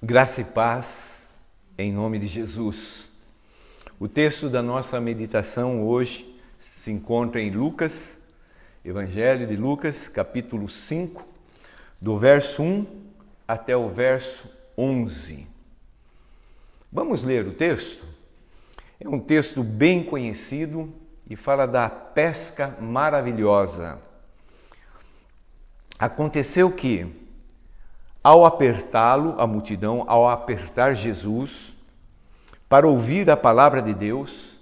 Graça e paz em nome de Jesus. O texto da nossa meditação hoje se encontra em Lucas, Evangelho de Lucas, capítulo 5, do verso 1 até o verso 11. Vamos ler o texto? É um texto bem conhecido e fala da pesca maravilhosa. Aconteceu que, ao apertá-lo, a multidão, ao apertar Jesus, para ouvir a palavra de Deus,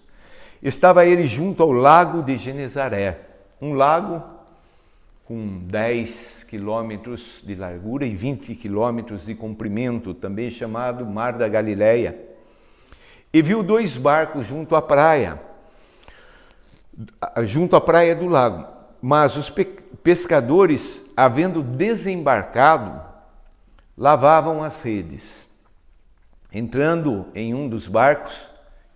estava ele junto ao lago de Genezaré, um lago com 10 quilômetros de largura e 20 quilômetros de comprimento, também chamado Mar da Galileia, e viu 2 barcos junto à praia do lago, mas os pescadores, havendo desembarcado, lavavam as redes. Entrando em um dos barcos,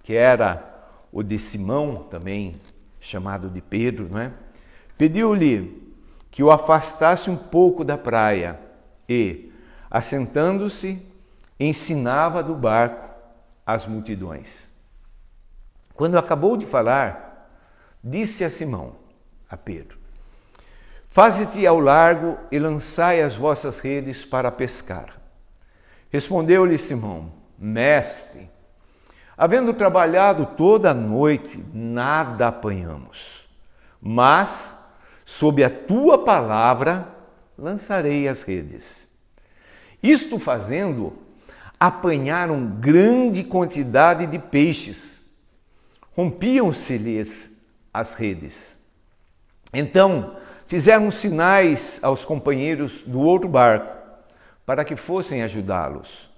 que era o de Simão, também chamado de Pedro, pediu-lhe que o afastasse um pouco da praia e, assentando-se, ensinava do barco as multidões. Quando acabou de falar, disse a Simão, a Pedro: Faze-te ao largo e lançai as vossas redes para pescar. Respondeu-lhe Simão: Mestre, havendo trabalhado toda a noite, nada apanhamos, mas, sob a tua palavra, lançarei as redes. Isto fazendo, apanharam grande quantidade de peixes. Rompiam-se-lhes as redes. Então, fizeram sinais aos companheiros do outro barco, para que fossem ajudá-los.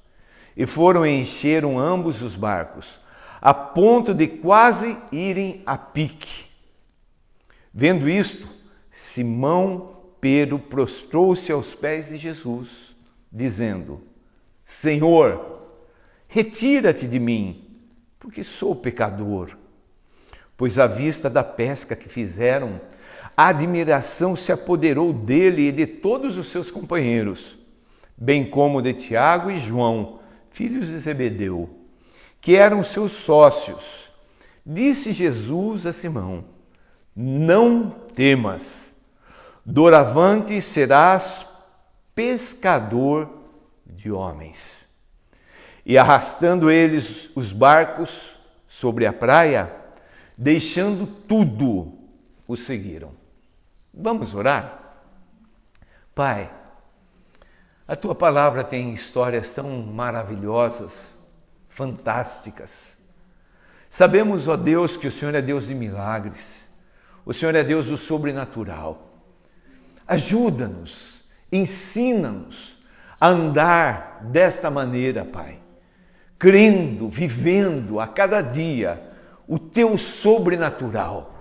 E foram e encheram ambos os barcos, a ponto de quase irem a pique. Vendo isto, Simão Pedro prostrou-se aos pés de Jesus, dizendo: Senhor, retira-te de mim, porque sou pecador. Pois à vista da pesca que fizeram, a admiração se apoderou dele e de todos os seus companheiros, bem como de Tiago e João, filhos de Zebedeu, que eram seus sócios. Disse Jesus a Simão: Não temas, doravante serás pescador de homens. E arrastando eles os barcos sobre a praia, deixando tudo, o seguiram. Vamos orar? Pai, a tua palavra tem histórias tão maravilhosas, fantásticas. Sabemos, ó Deus, que o Senhor é Deus de milagres. O Senhor é Deus do sobrenatural. Ajuda-nos, ensina-nos a andar desta maneira, Pai. Crendo, vivendo a cada dia o teu sobrenatural.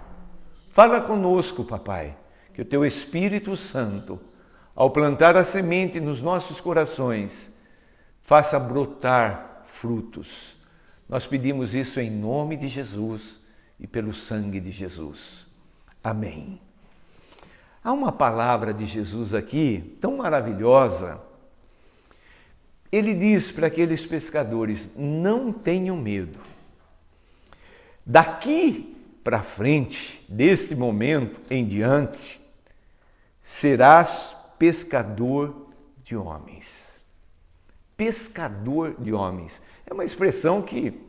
Fala conosco, Papai, que o teu Espírito Santo, ao plantar a semente nos nossos corações, faça brotar frutos. Nós pedimos isso em nome de Jesus e pelo sangue de Jesus. Amém. Há uma palavra de Jesus aqui tão maravilhosa. Ele diz para aqueles pescadores: não tenham medo. Daqui para frente, desse momento em diante, serás pescador de homens. Pescador de homens. É uma expressão que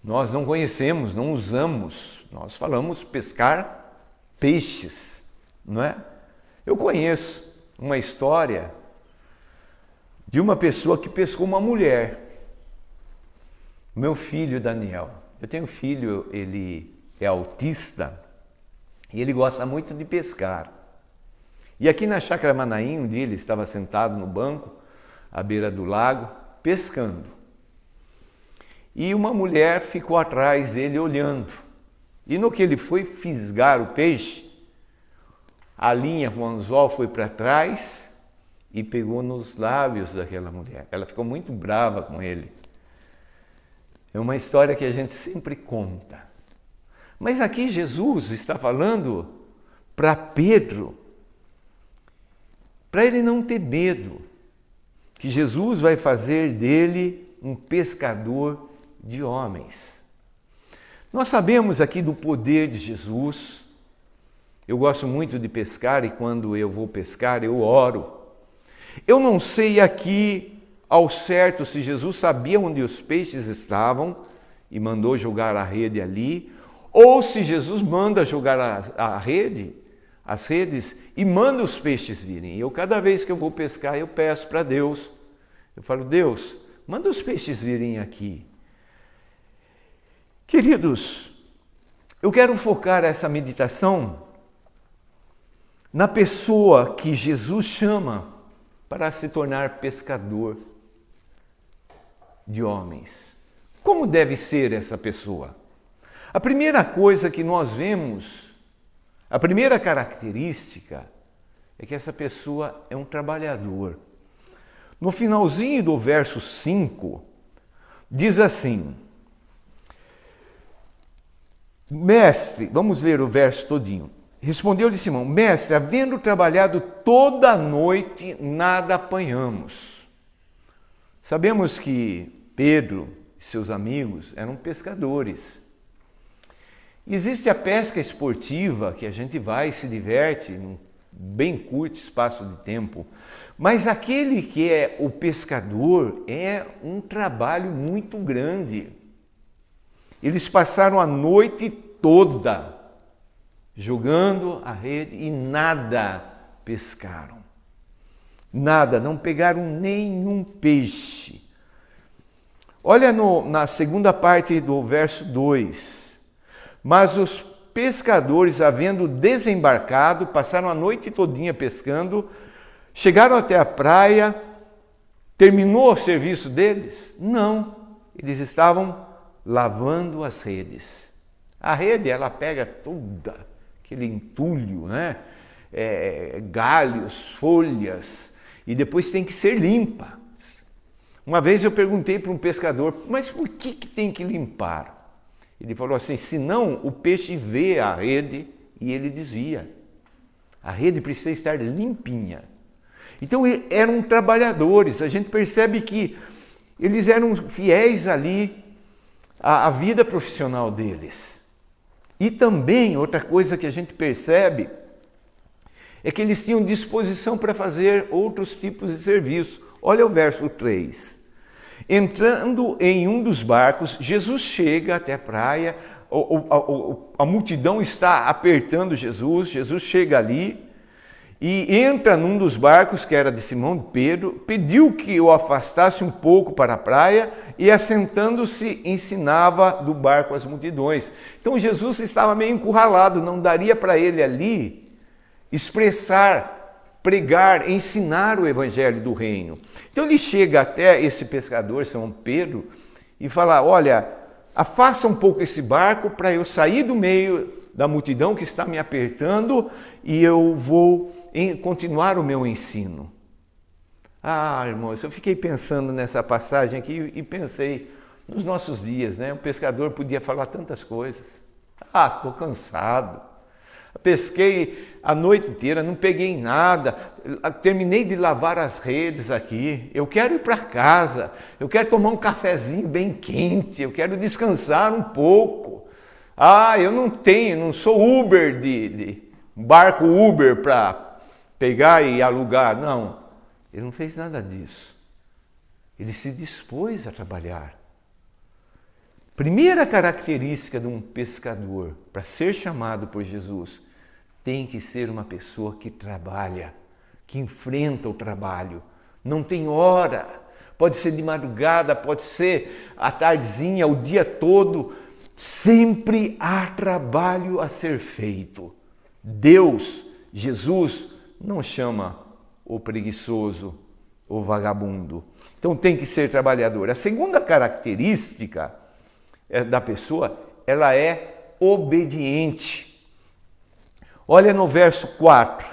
nós não conhecemos, não usamos. Nós falamos pescar peixes, não é? Eu conheço uma história de uma pessoa que pescou uma mulher. Meu filho Daniel. Eu tenho um filho, ele é autista e ele gosta muito de pescar. E aqui na Chácara Manaim, um dia ele estava sentado no banco, à beira do lago, pescando. E uma mulher ficou atrás dele olhando. E no que ele foi fisgar o peixe, a linha com o anzol foi para trás e pegou nos lábios daquela mulher. Ela ficou muito brava com ele. É uma história que a gente sempre conta. Mas aqui Jesus está falando para Pedro, para ele não ter medo. que Jesus vai fazer dele um pescador de homens. Nós sabemos aqui do poder de Jesus. Eu gosto muito de pescar e quando eu vou pescar eu oro. Eu não sei aqui ao certo se Jesus sabia onde os peixes estavam e mandou jogar a rede ali, ou se Jesus manda jogar as redes e manda os peixes virem. Eu, cada vez que eu vou pescar, eu peço para Deus. Eu falo, Deus, manda os peixes virem aqui. Queridos, eu quero focar essa meditação na pessoa que Jesus chama para se tornar pescador de homens. Como deve ser essa pessoa? A primeira coisa que nós vemos, a primeira característica, é que essa pessoa é um trabalhador. No finalzinho do verso 5, diz assim, Mestre, vamos ler o verso todinho. Respondeu-lhe Simão, Mestre, havendo trabalhado toda a noite, nada apanhamos. Sabemos que Pedro e seus amigos eram pescadores. Existe a pesca esportiva, que a gente vai e se diverte num bem curto espaço de tempo, mas aquele que é o pescador é um trabalho muito grande. Eles passaram a noite toda jogando a rede e nada pescaram. Nada, não pegaram nenhum peixe. Olha na segunda parte do verso 2. Mas os pescadores, havendo desembarcado, passaram a noite todinha pescando, chegaram até a praia, terminou o serviço deles? Não, eles estavam lavando as redes. A rede, ela pega toda aquele entulho, né? Galhos, folhas, e depois tem que ser limpa. Uma vez eu perguntei para um pescador, mas por que tem que limpar? Ele falou assim, senão o peixe vê a rede e ele desvia. A rede precisa estar limpinha. Então eram trabalhadores, a gente percebe que eles eram fiéis ali à vida profissional deles. E também, outra coisa que a gente percebe, é que eles tinham disposição para fazer outros tipos de serviço. Olha o verso 3. Entrando em um dos barcos, Jesus chega até a praia, a multidão está apertando Jesus, Jesus chega ali e entra num dos barcos, que era de Simão de Pedro, pediu que o afastasse um pouco para a praia e, assentando-se, ensinava do barco as multidões. Então Jesus estava meio encurralado, não daria para ele ali expressar, pregar, ensinar o evangelho do reino. Então ele chega até esse pescador, Simão Pedro, e fala, olha, afasta um pouco esse barco para eu sair do meio da multidão que está me apertando e eu vou continuar o meu ensino. Ah, irmãos, eu fiquei pensando nessa passagem aqui e pensei nos nossos dias, né? O pescador podia falar tantas coisas. Ah, estou cansado. Pesquei a noite inteira, não peguei nada, terminei de lavar as redes aqui, eu quero ir para casa, eu quero tomar um cafezinho bem quente, eu quero descansar um pouco. Ah, eu não sou Uber, de barco Uber para pegar e alugar, não. Ele não fez nada disso. Ele se dispôs a trabalhar. Primeira característica de um pescador, para ser chamado por Jesus, tem que ser uma pessoa que trabalha, que enfrenta o trabalho. Não tem hora, pode ser de madrugada, pode ser à tardezinha, o dia todo. Sempre há trabalho a ser feito. Deus, Jesus, não chama o preguiçoso, o vagabundo. Então tem que ser trabalhador. A segunda característica da pessoa, ela é obediente. Olha no verso 4.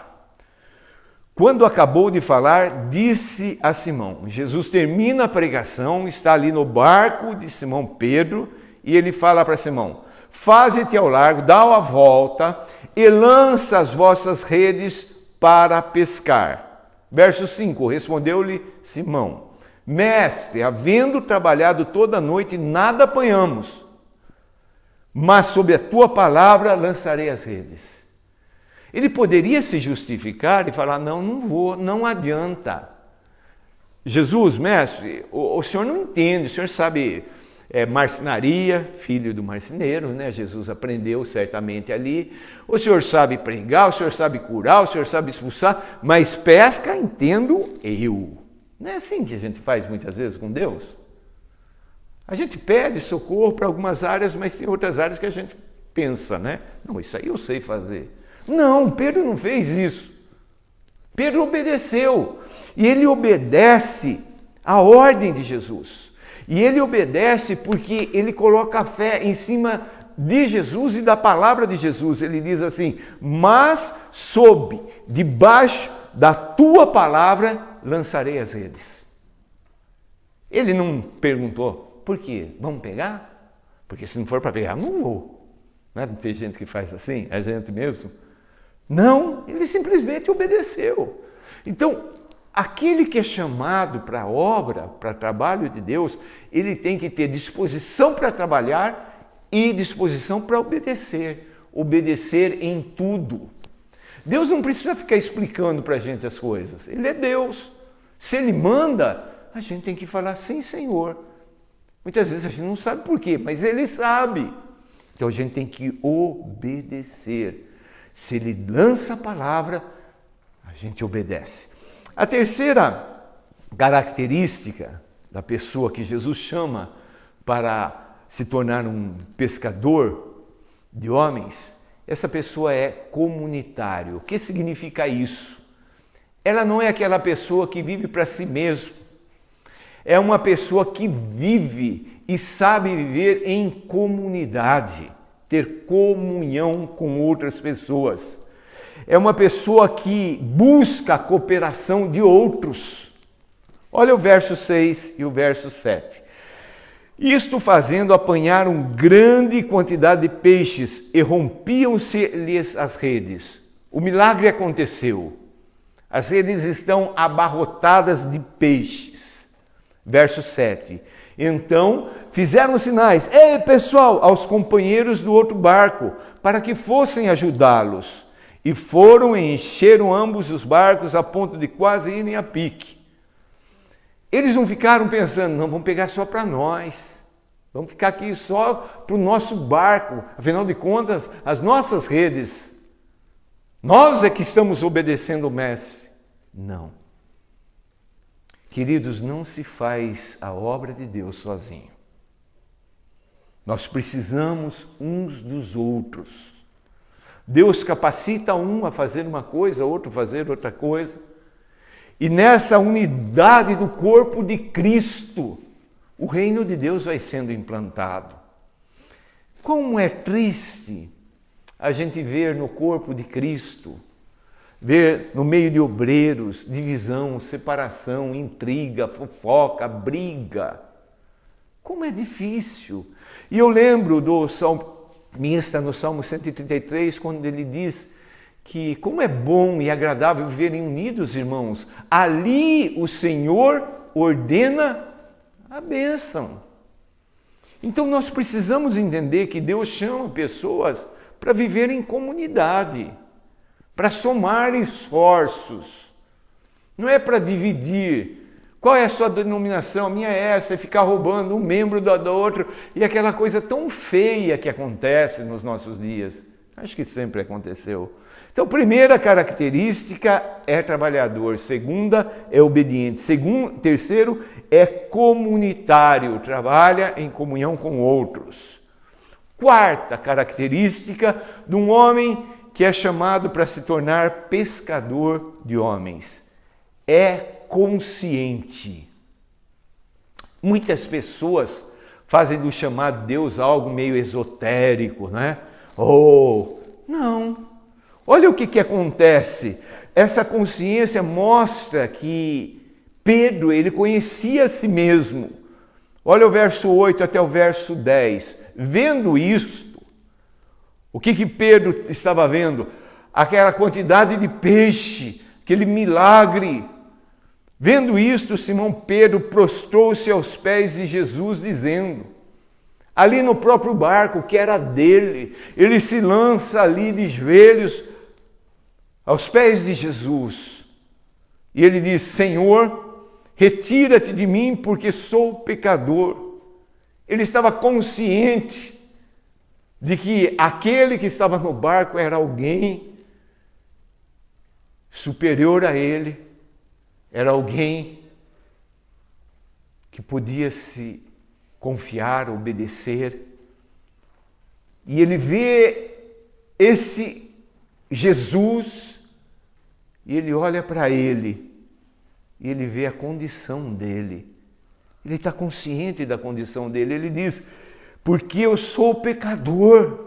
Quando acabou de falar, disse a Simão. Jesus termina a pregação, está ali no barco de Simão Pedro, e ele fala para Simão, faze-te ao largo, dá a volta e lança as vossas redes para pescar. Verso 5, respondeu-lhe Simão: Mestre, havendo trabalhado toda a noite, nada apanhamos, mas sob a tua palavra lançarei as redes. Ele poderia se justificar e falar: não vou, não adianta. Jesus, mestre, o senhor não entende, o senhor sabe marcenaria, filho do marceneiro, né? Jesus aprendeu certamente ali. O senhor sabe pregar, o senhor sabe curar, o senhor sabe expulsar, mas pesca entendo eu. Não é assim que a gente faz muitas vezes com Deus? A gente pede socorro para algumas áreas, mas tem outras áreas que a gente pensa, né? Não, isso aí eu sei fazer. Não, Pedro não fez isso. Pedro obedeceu. E ele obedece à ordem de Jesus. E ele obedece porque ele coloca a fé em cima de Jesus e da palavra de Jesus. Ele diz assim: mas debaixo da tua palavra lançarei as redes. Ele não perguntou: por quê? Vamos pegar? Porque se não for para pegar, não vou. Não é? Tem gente que faz assim, a gente mesmo. Não, ele simplesmente obedeceu. Então, aquele que é chamado para a obra, para o trabalho de Deus, ele tem que ter disposição para trabalhar e disposição para obedecer. Obedecer em tudo. Deus não precisa ficar explicando para a gente as coisas. Ele é Deus. Se Ele manda, a gente tem que falar: sim, Senhor. Muitas vezes a gente não sabe por quê, mas Ele sabe. Então a gente tem que obedecer. Se Ele lança a palavra, a gente obedece. A terceira característica da pessoa que Jesus chama para se tornar um pescador de homens, essa pessoa é comunitário. O que significa isso? Ela não é aquela pessoa que vive para si mesmo. É uma pessoa que vive e sabe viver em comunidade, ter comunhão com outras pessoas. É uma pessoa que busca a cooperação de outros. Olha o verso 6 e o verso 7. Isto fazendo, apanharam grande quantidade de peixes e rompiam-se-lhes as redes. O milagre aconteceu. As redes estão abarrotadas de peixes. Verso 7. Então fizeram sinais: ei, pessoal, aos companheiros do outro barco, para que fossem ajudá-los. E foram e encheram ambos os barcos a ponto de quase irem a pique. Eles não ficaram pensando: não, vamos pegar só para nós. Vamos ficar aqui só para o nosso barco. Afinal de contas, as nossas redes. Nós é que estamos obedecendo o mestre. Não. Queridos, não se faz a obra de Deus sozinho. Nós precisamos uns dos outros. Deus capacita um a fazer uma coisa, outro a fazer outra coisa. E nessa unidade do corpo de Cristo, o reino de Deus vai sendo implantado. Como é triste a gente ver no corpo de Cristo, ver no meio de obreiros, divisão, separação, intriga, fofoca, briga. Como é difícil. E eu lembro do salmista no Salmo 133, quando ele diz que como é bom e agradável viverem unidos, irmãos. Ali o Senhor ordena a bênção. Então nós precisamos entender que Deus chama pessoas para viver em comunidade, para somar esforços. Não é para dividir. Qual é a sua denominação? A minha é essa, é ficar roubando um membro do outro. E aquela coisa tão feia que acontece nos nossos dias. Acho que sempre aconteceu. Então, primeira característica é trabalhador. Segunda, é obediente. Terceiro, é comunitário. Trabalha em comunhão com outros. Quarta característica de um homem que é chamado para se tornar pescador de homens. É consciente. Muitas pessoas fazem do chamado Deus algo meio esotérico, né? Não. Olha o que acontece. Essa consciência mostra que Pedro, ele conhecia a si mesmo. Olha o verso 8 até o verso 10. Vendo isto, o que Pedro estava vendo? Aquela quantidade de peixe, aquele milagre. Vendo isto, Simão Pedro prostrou-se aos pés de Jesus, dizendo, ali no próprio barco que era dele, ele se lança ali de joelhos aos pés de Jesus. E ele diz, Senhor, retira-te de mim, porque sou pecador. Ele estava consciente de que aquele que estava no barco era alguém superior a ele, era alguém que podia se confiar, obedecer. E ele vê esse Jesus e ele olha para ele e ele vê a condição dele. Ele está consciente da condição dele. Ele diz, porque eu sou pecador.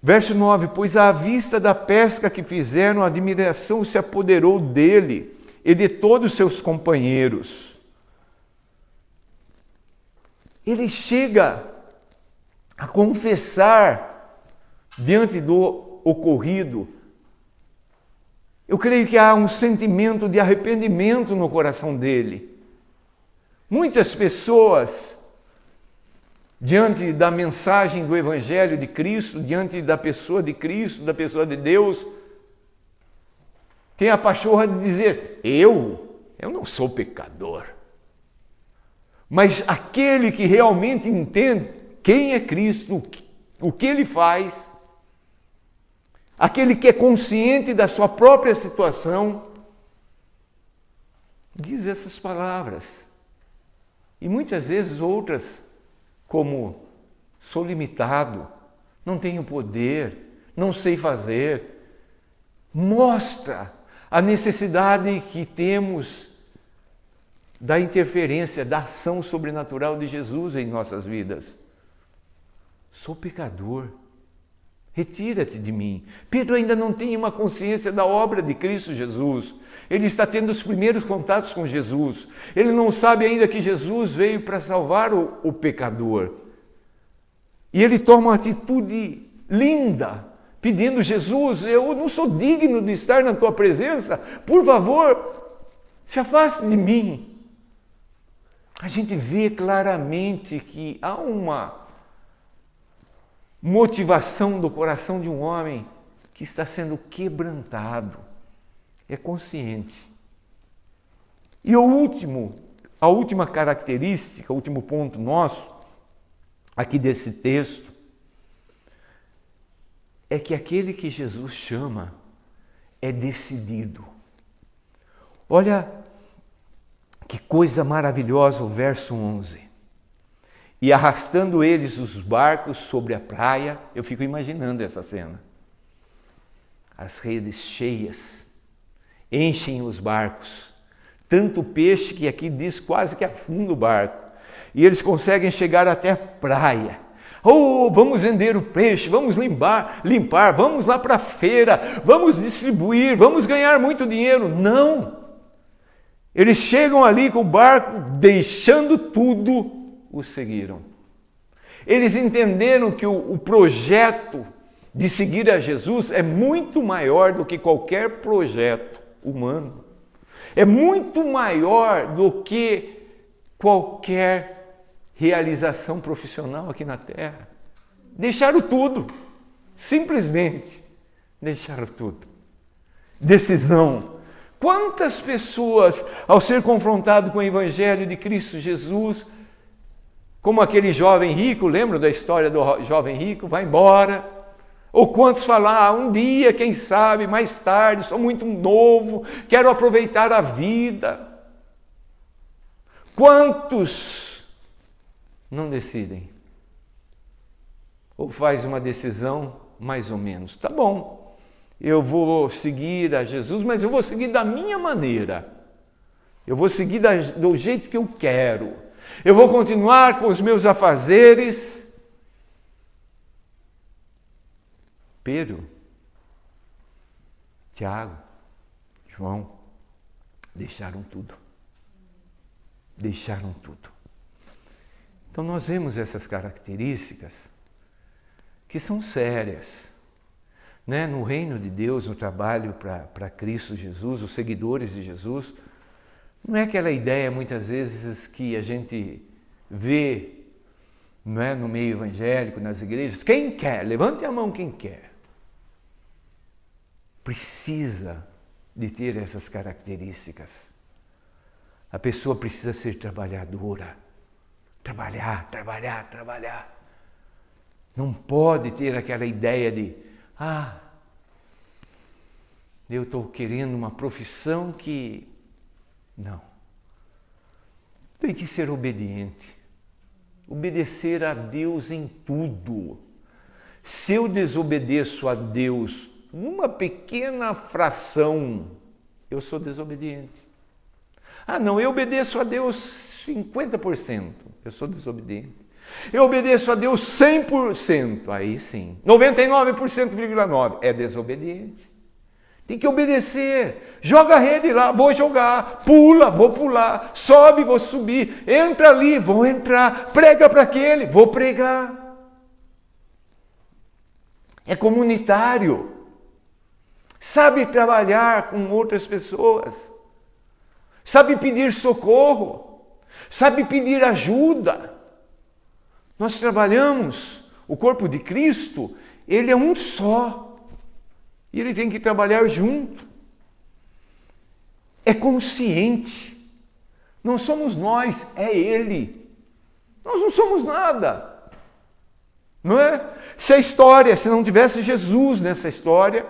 Verso 9, pois à vista da pesca que fizeram, a admiração se apoderou dele e de todos os seus companheiros. Ele chega a confessar diante do ocorrido. Eu creio que há um sentimento de arrependimento no coração dele. Muitas pessoas, diante da mensagem do Evangelho de Cristo, diante da pessoa de Cristo, da pessoa de Deus, tem a pachorra de dizer, eu não sou pecador. Mas aquele que realmente entende quem é Cristo, o que ele faz, aquele que é consciente da sua própria situação, diz essas palavras. E muitas vezes outras, como sou limitado, não tenho poder, não sei fazer, mostra a necessidade que temos da interferência, da ação sobrenatural de Jesus em nossas vidas. Sou pecador, retira-te de mim. Pedro ainda não tem uma consciência da obra de Cristo Jesus. Ele está tendo os primeiros contatos com Jesus. Ele não sabe ainda que Jesus veio para salvar o pecador. E ele toma uma atitude linda, pedindo, Jesus, eu não sou digno de estar na tua presença. Por favor, se afaste de mim. A gente vê claramente que há uma motivação do coração de um homem que está sendo quebrantado, é consciente. E a última característica, o último ponto nosso, aqui desse texto, é que aquele que Jesus chama é decidido. Olha que coisa maravilhosa o verso 11. E arrastando eles os barcos sobre a praia, eu fico imaginando essa cena. As redes cheias, enchem os barcos, tanto peixe que aqui diz quase que afunda o barco. E eles conseguem chegar até a praia. Oh, vamos vender o peixe, vamos limpar, vamos lá para a feira, vamos distribuir, vamos ganhar muito dinheiro. Não! Eles chegam ali com o barco, deixando tudo, o seguiram. Eles entenderam que o projeto de seguir a Jesus é muito maior do que qualquer projeto humano. É muito maior do que qualquer realização profissional aqui na Terra. Deixaram tudo. Simplesmente deixaram tudo. Decisão. Quantas pessoas, ao ser confrontado com o Evangelho de Cristo Jesus, como aquele jovem rico, lembra da história do jovem rico? Vai embora. Ou quantos falam, um dia, quem sabe, mais tarde, sou muito novo, quero aproveitar a vida. Quantos não decidem? Ou faz uma decisão mais ou menos. Tá bom, eu vou seguir a Jesus, mas eu vou seguir da minha maneira. Eu vou seguir do jeito que eu quero. Eu vou continuar com os meus afazeres. Pedro, Tiago, João, deixaram tudo. Deixaram tudo. Então nós vemos essas características que são sérias. né, no reino de Deus, no trabalho para Cristo Jesus, os seguidores de Jesus, não é aquela ideia muitas vezes que a gente vê, não é, no meio evangélico, nas igrejas. Quem quer? Levante a mão quem quer. Precisa de ter essas características. A pessoa precisa ser trabalhadora. Trabalhar. Não pode ter aquela ideia de, eu estou querendo uma profissão que... Não. Tem que ser obediente. Obedecer a Deus em tudo. Se eu desobedeço a Deus uma pequena fração, eu sou desobediente. Não, eu obedeço a Deus 50%, eu sou desobediente. Eu obedeço a Deus 100%, aí sim. 99,9% é desobediente. Tem que obedecer. Joga a rede lá, vou jogar. Pula, vou pular. Sobe, vou subir. Entra ali, vou entrar. Prega para aquele, vou pregar. É comunitário. Sabe trabalhar com outras pessoas. Sabe pedir socorro. Sabe pedir ajuda. Nós trabalhamos, o corpo de Cristo, ele é um só. E ele tem que trabalhar junto. É consciente. Não somos nós, é ele. Nós não somos nada. Não é? Se não tivesse Jesus nessa história,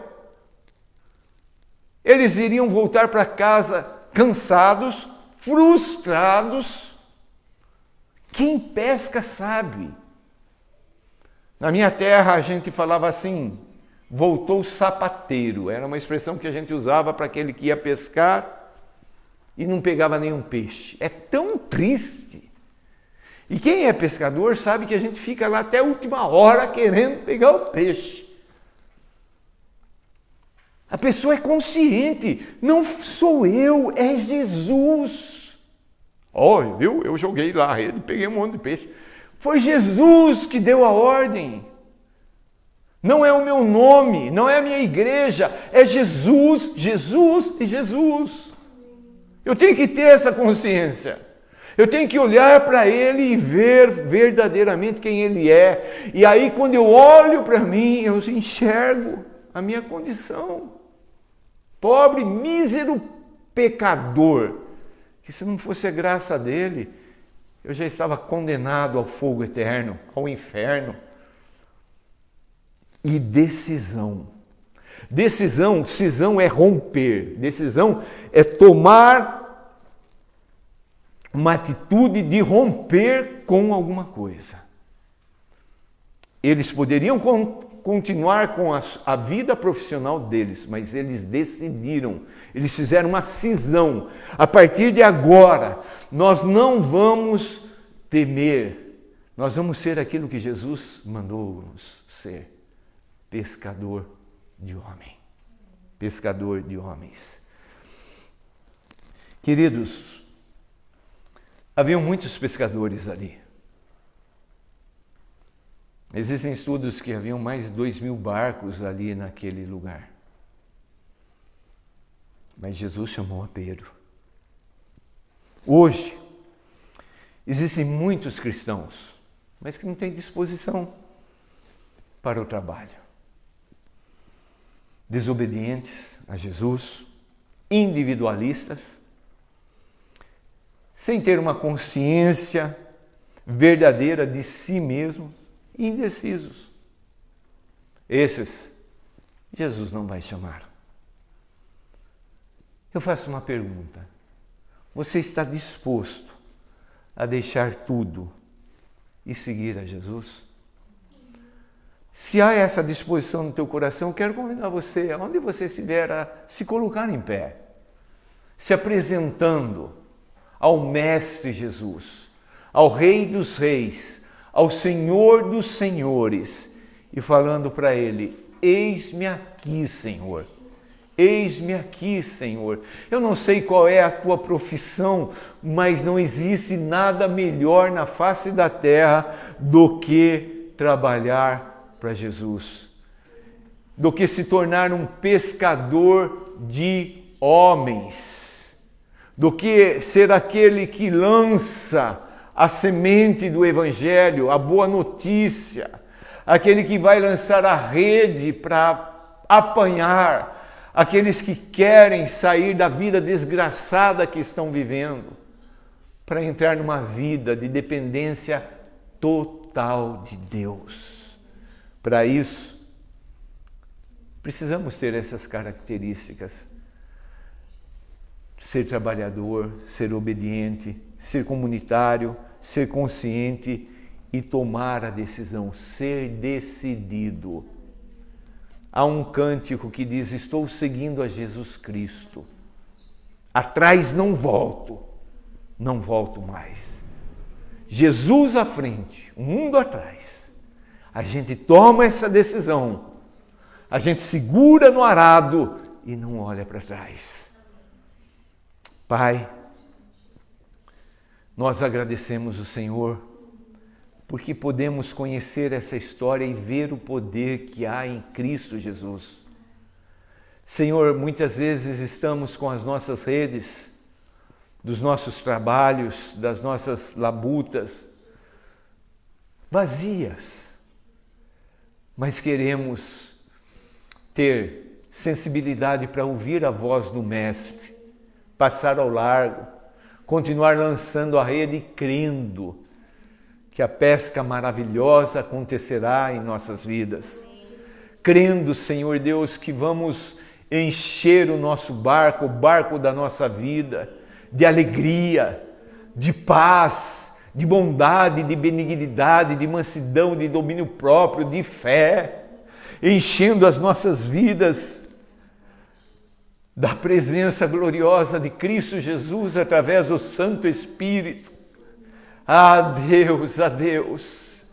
eles iriam voltar para casa cansados, frustrados. Quem pesca sabe. Na minha terra a gente falava assim, voltou sapateiro. Era uma expressão que a gente usava para aquele que ia pescar e não pegava nenhum peixe. É tão triste. E quem é pescador sabe que a gente fica lá até a última hora querendo pegar o peixe. A pessoa é consciente. Não sou eu, é Jesus. Viu? Eu joguei lá a rede e peguei um monte de peixe. Foi Jesus que deu a ordem. Não é o meu nome, não é a minha igreja, é Jesus, Jesus e Jesus. Eu tenho que ter essa consciência. Eu tenho que olhar para Ele e ver verdadeiramente quem Ele é. E aí quando eu olho para mim, eu enxergo a minha condição. Pobre, mísero pecador. Que se não fosse a graça dEle, eu já estava condenado ao fogo eterno, ao inferno. E decisão. Decisão é romper. Decisão é tomar uma atitude de romper com alguma coisa. Eles poderiam continuar com a vida profissional deles, mas eles decidiram, eles fizeram uma cisão. A partir de agora, nós não vamos temer, nós vamos ser aquilo que Jesus mandou-nos ser. Pescador de homem. Pescador de homens. Queridos, haviam muitos pescadores ali. Existem estudos que haviam mais de 2.000 barcos ali naquele lugar. Mas Jesus chamou a Pedro. Hoje, existem muitos cristãos, mas que não têm disposição para o trabalho. Desobedientes a Jesus, individualistas, sem ter uma consciência verdadeira de si mesmo, indecisos. Esses, Jesus não vai chamar. Eu faço uma pergunta. Você está disposto a deixar tudo e seguir a Jesus? Se há essa disposição no teu coração, eu quero convidar você, aonde você estiver, a se colocar em pé, se apresentando ao Mestre Jesus, ao Rei dos Reis, ao Senhor dos Senhores, e falando para Ele, eis-me aqui, Senhor. Eis-me aqui, Senhor. Eu não sei qual é a tua profissão, mas não existe nada melhor na face da terra do que trabalhar para Jesus. do que se tornar um pescador de homens, do que ser aquele que lança a semente do Evangelho, a boa notícia, aquele que vai lançar a rede para apanhar aqueles que querem sair da vida desgraçada que estão vivendo, para entrar numa vida de dependência total de Deus. Para isso, precisamos ter essas características: ser trabalhador, ser obediente, ser comunitário, ser consciente e tomar a decisão, ser decidido. Há um cântico que diz: estou seguindo a Jesus Cristo. Atrás não volto, não volto mais. Jesus à frente, o mundo atrás. A gente toma essa decisão, a gente segura no arado e não olha para trás. Pai, nós agradecemos o Senhor porque podemos conhecer essa história e ver o poder que há em Cristo Jesus. Senhor, muitas vezes estamos com as nossas redes, dos nossos trabalhos, das nossas labutas, vazias, mas queremos ter sensibilidade para ouvir a voz do Mestre, passar ao largo, continuar lançando a rede, crendo que a pesca maravilhosa acontecerá em nossas vidas. Crendo, Senhor Deus, que vamos encher o nosso barco, o barco da nossa vida, de alegria, de paz, de bondade, de benignidade, de mansidão, de domínio próprio, de fé, enchendo as nossas vidas da presença gloriosa de Cristo Jesus através do Santo Espírito. Ah, Deus,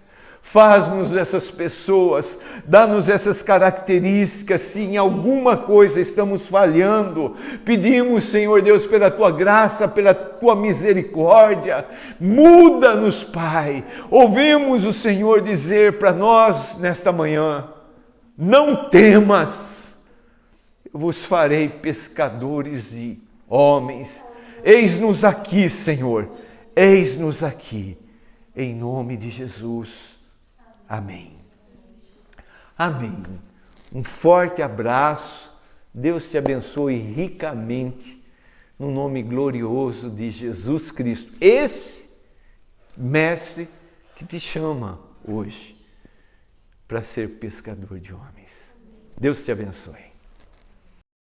faz-nos essas pessoas, dá-nos essas características. Se em alguma coisa estamos falhando, pedimos, Senhor Deus, pela Tua graça, pela Tua misericórdia, muda-nos, Pai. Ouvimos o Senhor dizer para nós nesta manhã: não temas, eu vos farei pescadores de homens. Eis-nos aqui, Senhor, eis-nos aqui, em nome de Jesus. Amém. Amém. Um forte abraço, Deus te abençoe ricamente, no nome glorioso de Jesus Cristo, esse Mestre que te chama hoje para ser pescador de homens. Deus te abençoe.